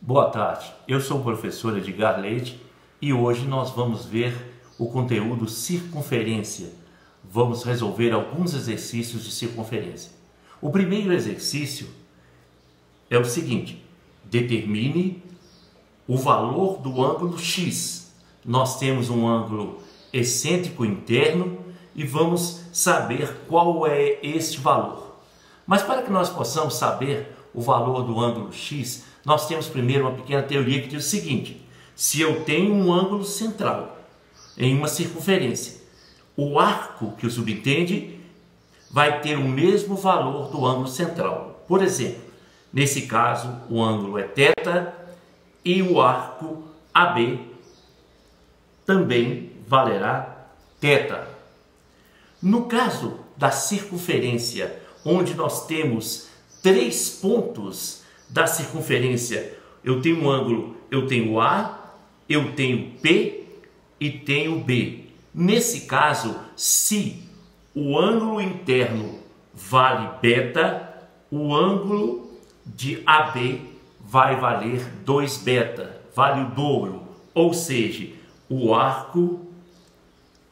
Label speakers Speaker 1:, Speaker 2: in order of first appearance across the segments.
Speaker 1: Boa tarde, eu sou o professor Edgar Leite e hoje nós vamos ver o conteúdo circunferência. Vamos resolver alguns exercícios de circunferência. O primeiro exercício é o seguinte: determine o valor do ângulo X. Nós temos um ângulo excêntrico interno e vamos saber qual é este valor. Mas para que nós possamos saber o valor do ângulo X, nós temos primeiro uma pequena teoria que diz o seguinte: se eu tenho um ângulo central em uma circunferência, o arco que o subtende vai ter o mesmo valor do ângulo central. Por exemplo, nesse caso, o ângulo é θ e o arco AB também valerá θ. No caso da circunferência, onde nós temos 3 pontos da circunferência, eu tenho um ângulo, eu tenho A, eu tenho P e tenho B. Nesse caso, se o ângulo interno vale beta, o ângulo de AB vai valer 2 beta, vale o dobro, ou seja, o arco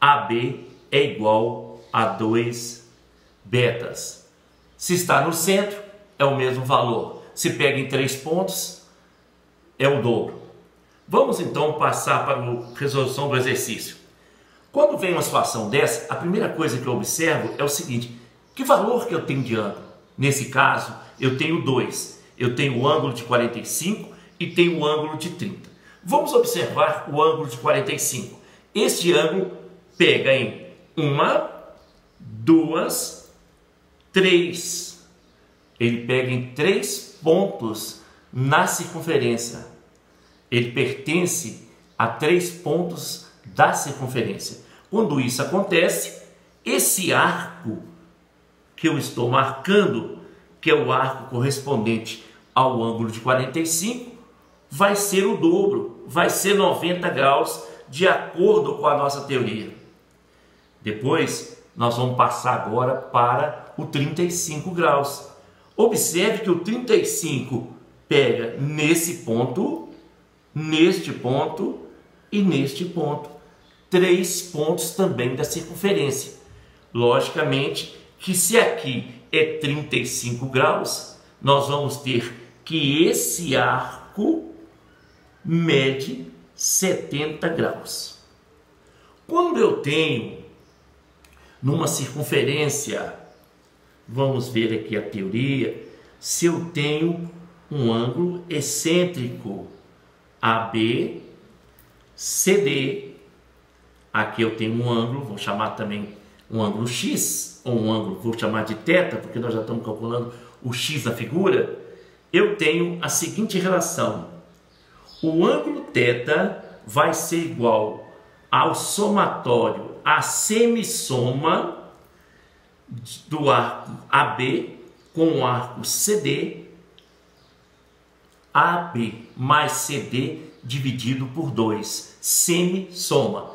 Speaker 1: AB é igual a 2 betas. Se está no centro, é o mesmo valor. Se pega em 3 pontos, é o dobro. Vamos então passar para a resolução do exercício. Quando vem uma situação dessa, a primeira coisa que eu observo é o seguinte: que valor que eu tenho de ângulo? Nesse caso, eu tenho 2. Eu tenho o ângulo de 45 e tenho o ângulo de 30. Vamos observar o ângulo de 45. Este ângulo pega em 1, 2, 3. Ele pega em 3 pontos na circunferência. Ele pertence a 3 pontos da circunferência. Quando isso acontece, esse arco que eu estou marcando, que é o arco correspondente ao ângulo de 45, vai ser o dobro, vai ser 90 graus, de acordo com a nossa teoria. Depois, nós vamos passar agora para o 35 graus. Observe que o 35 pega nesse ponto, neste ponto e neste ponto. 3 pontos também da circunferência. Logicamente que se aqui é 35 graus, nós vamos ter que esse arco mede 70 graus. Quando eu tenho numa circunferência, vamos ver aqui a teoria, se eu tenho um ângulo excêntrico AB, CD, aqui eu tenho um ângulo, vou chamar também um ângulo X, ou um ângulo, vou chamar de θ, porque nós já estamos calculando o X na figura. Eu tenho a seguinte relação: o ângulo θ vai ser igual ao somatório, a semissoma do arco AB com o arco CD, AB mais CD dividido por 2, semissoma.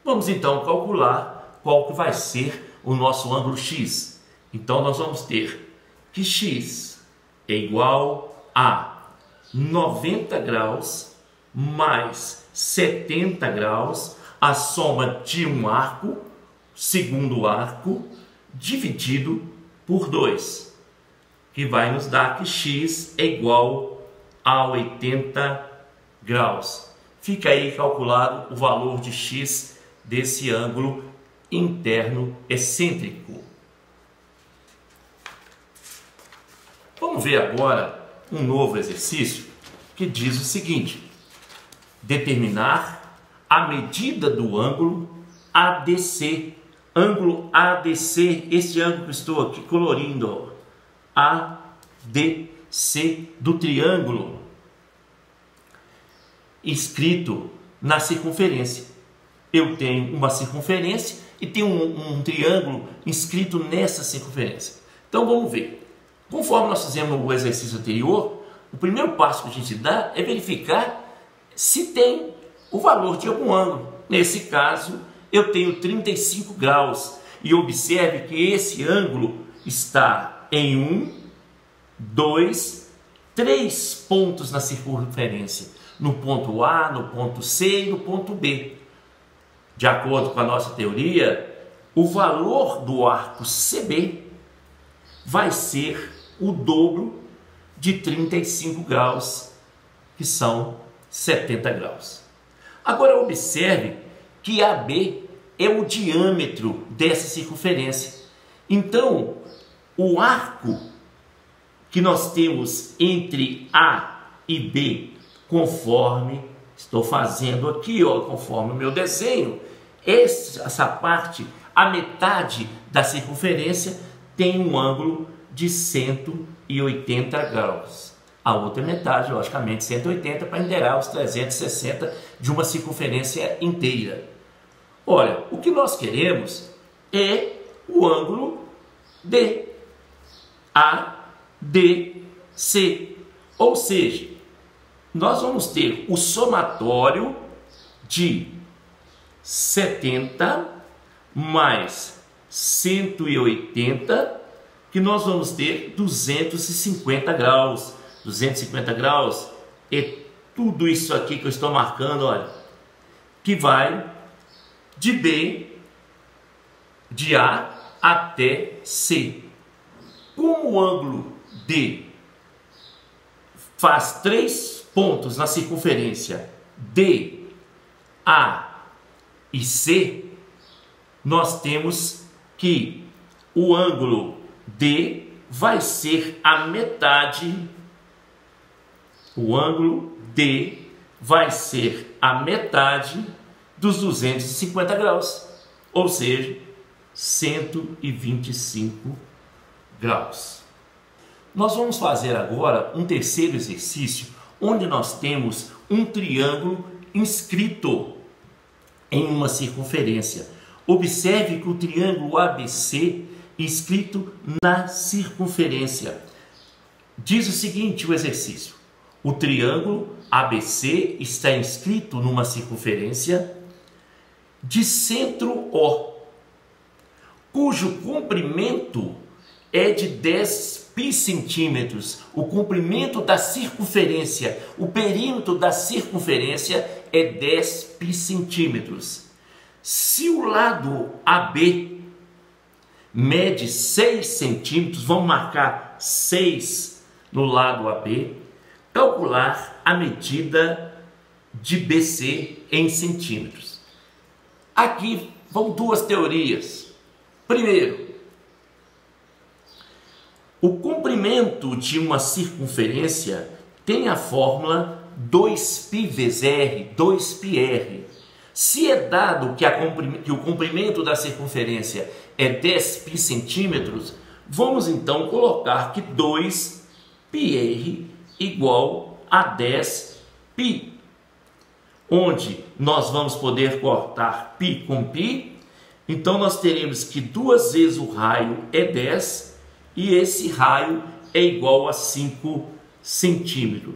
Speaker 1: Vamos então calcular qual que vai ser o nosso ângulo X. Então nós vamos ter que X é igual a 90 graus mais 70 graus, a soma de um arco, segundo arco, dividido por 2, que vai nos dar que X é igual a 80 graus. Fica aí calculado o valor de X desse ângulo interno excêntrico. Vamos ver agora um novo exercício que diz o seguinte: determinar a medida do ângulo ADC. Ângulo ADC, este ângulo que estou aqui colorindo, ADC do triângulo inscrito na circunferência. Eu tenho uma circunferência e tenho um triângulo inscrito nessa circunferência. Então vamos ver. Conforme nós fizemos o exercício anterior, o primeiro passo que a gente dá é verificar se tem o valor de algum ângulo. Nesse caso, eu tenho 35 graus. E observe que esse ângulo está em 1, 2 3 pontos na circunferência, no ponto A, no ponto C e no ponto B. De acordo com a nossa teoria, o valor do arco CB vai ser o dobro de 35 graus, que são 70 graus. Agora observe que AB é o diâmetro dessa circunferência. Então, o arco que nós temos entre A e B, conforme estou fazendo aqui, ó, conforme o meu desenho, essa parte, a metade da circunferência, tem um ângulo de 180 graus. A outra metade, logicamente, 180, para inteirar os 360 de uma circunferência inteira. Olha, o que nós queremos é o ângulo DADC. Ou seja, nós vamos ter o somatório de 70 mais 180, que nós vamos ter 250 graus. 250 graus é tudo isso aqui que eu estou marcando, olha, que vai de B, de A até C. Como o ângulo D faz 3 pontos na circunferência D, A e C, nós temos que o ângulo D vai ser a metade. O ângulo D vai ser a metade dos 250 graus, ou seja, 125 graus. Nós vamos fazer agora um terceiro exercício, onde nós temos um triângulo inscrito em uma circunferência. Observe que o triângulo ABC inscrito na circunferência. Diz o seguinte, o exercício: o triângulo ABC está inscrito numa circunferência de centro O, cujo comprimento é de 10 π-centímetros. O comprimento da circunferência, o perímetro da circunferência é 10 π-centímetros. Se o lado AB mede 6 centímetros, vamos marcar 6 no lado AB, calcular a medida de BC em centímetros. Aqui vão duas teorias. Primeiro, o comprimento de uma circunferência tem a fórmula 2π vezes R, 2πr. Se é dado que o comprimento da circunferência é 10 π-centímetros, vamos então colocar que 2πr igual a 10π, onde nós vamos poder cortar π com π. Então nós teremos que 2 vezes o raio é 10 e esse raio é igual a 5 centímetros.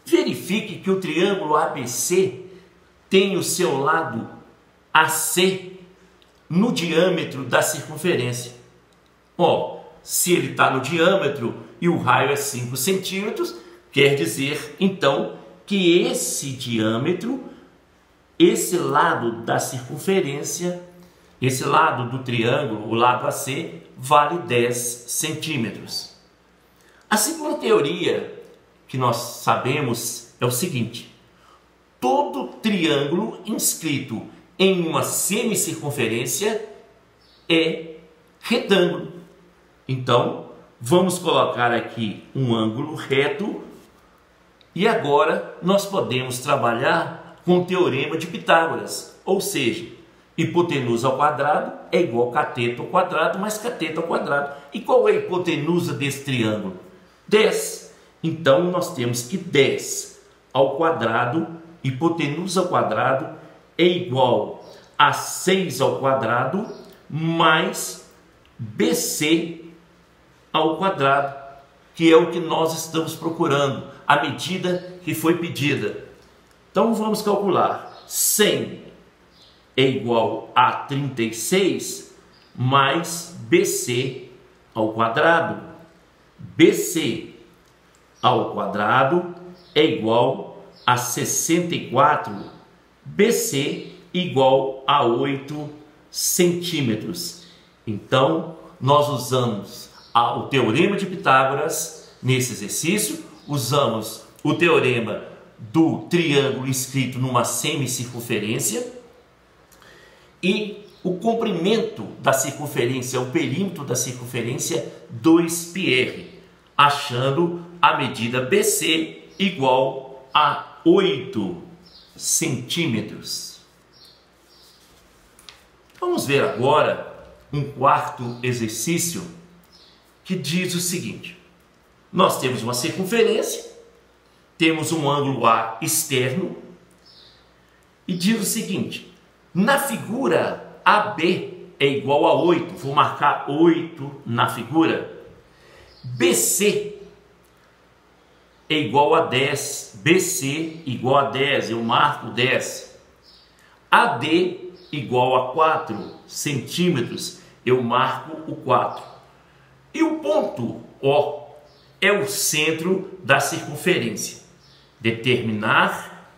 Speaker 1: Verifique que o triângulo ABC tem o seu lado AC no diâmetro da circunferência. Ó, se ele está no diâmetro e o raio é 5 centímetros, quer dizer então que esse diâmetro, esse lado da circunferência, esse lado do triângulo, o lado AC, vale 10 centímetros. A segunda teoria que nós sabemos é o seguinte: todo triângulo inscrito em uma semicircunferência é retângulo. Então, vamos colocar aqui um ângulo reto e agora nós podemos trabalhar com o teorema de Pitágoras, ou seja, hipotenusa ao quadrado é igual a cateto ao quadrado mais cateto ao quadrado. E qual é a hipotenusa desse triângulo? 10. Então, nós temos que 10 ao quadrado, hipotenusa ao quadrado, é igual a 6 ao quadrado mais BC ao quadrado, que é o que nós estamos procurando, a medida que foi pedida. Então, vamos calcular. 100 é igual a 36 mais BC ao quadrado. BC ao quadrado é igual a 64, BC igual a 8 centímetros. Então, nós usamos o teorema de Pitágoras nesse exercício, usamos o teorema do triângulo inscrito numa semicircunferência e o comprimento da circunferência, o perímetro da circunferência 2πr, achando a medida BC igual a 8 centímetros. Vamos ver agora um quarto exercício que diz o seguinte: nós temos uma circunferência, temos um ângulo A externo e diz o seguinte: na figura AB é igual a 8, vou marcar 8 na figura, BC é igual a 10, BC igual a 10, eu marco 10, AD igual a 4 centímetros, eu marco o 4. E o ponto O é o centro da circunferência. Determinar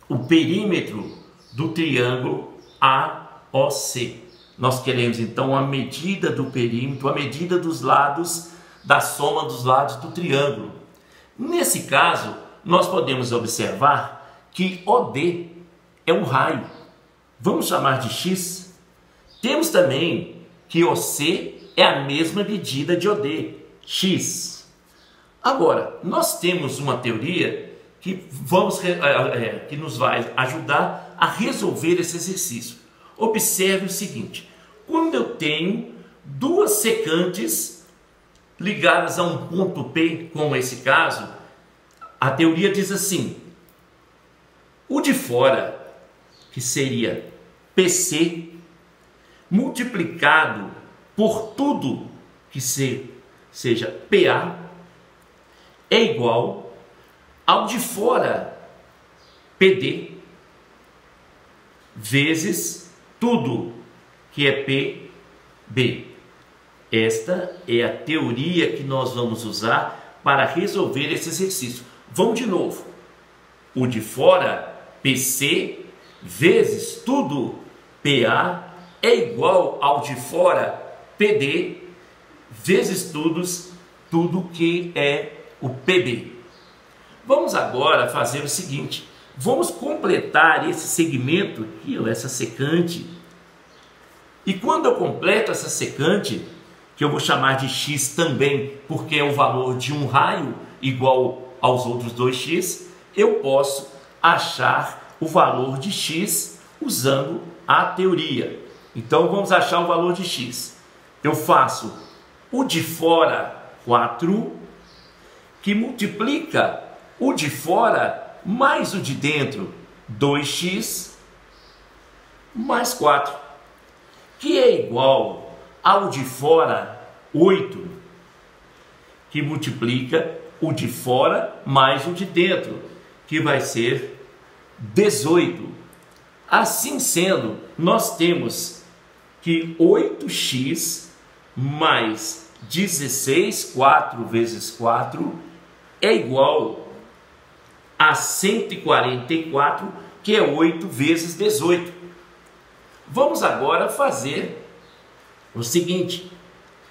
Speaker 1: o perímetro do triângulo AOC. Nós queremos então a medida do perímetro, a medida dos lados, da soma dos lados do triângulo. Nesse caso, nós podemos observar que OD é um raio. Vamos chamar de X. Temos também que OC é a mesma medida de OD, X. Agora, nós temos uma teoria que nos vai ajudar a resolver esse exercício. Observe o seguinte: quando eu tenho duas secantes ligadas a um ponto P, como esse caso, a teoria diz assim: o de fora, que seria PC, multiplicado por tudo que seja PA, é igual ao de fora PD, vezes tudo que é PB. Esta é a teoria que nós vamos usar para resolver esse exercício. Vamos de novo. O de fora, PC, vezes tudo PA, é igual ao de fora, PD, vezes tudo que é o PB. Vamos agora fazer o seguinte: vamos completar esse segmento aqui, essa secante. E quando eu completo essa secante, que eu vou chamar de X também, porque é o valor de um raio igual aos outros 2x, eu posso achar o valor de X usando a teoria. Então vamos achar o valor de X. Eu faço o de fora 4, que multiplica o de fora mais o de dentro, 2x, mais 4, que é igual ao de fora 8, que multiplica o de fora mais o de dentro, que vai ser 18. Assim sendo, nós temos que 8x mais 16, 4 vezes 4, é igual a 144, que é 8 vezes 18. Vamos agora fazer o seguinte: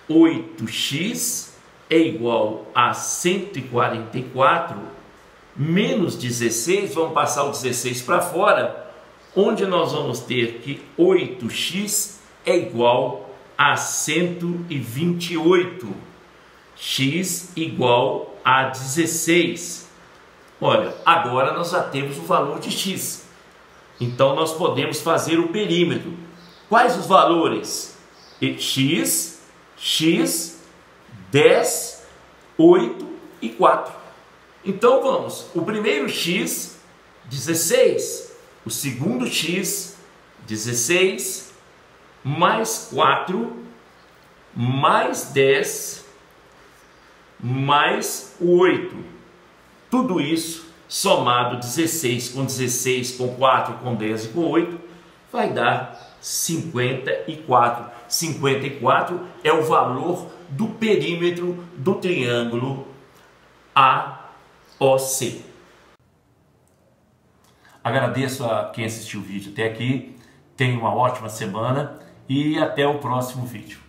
Speaker 1: 8x é igual a 144 menos 16, vamos passar o 16 para fora, onde nós vamos ter que 8x é igual a 128, x igual a 16. Olha, agora nós já temos o valor de x. Então nós podemos fazer o perímetro. Quais os valores? X, 10, 8 e 4. Então vamos, o primeiro x, 16, o segundo x, 16, mais 4, mais 10, mais 8. Tudo isso somado 16 com 4, com 10 e com 8, vai dar 54. 54 é o valor do perímetro do triângulo AOC. Agradeço a quem assistiu o vídeo até aqui. Tenha uma ótima semana e até o próximo vídeo.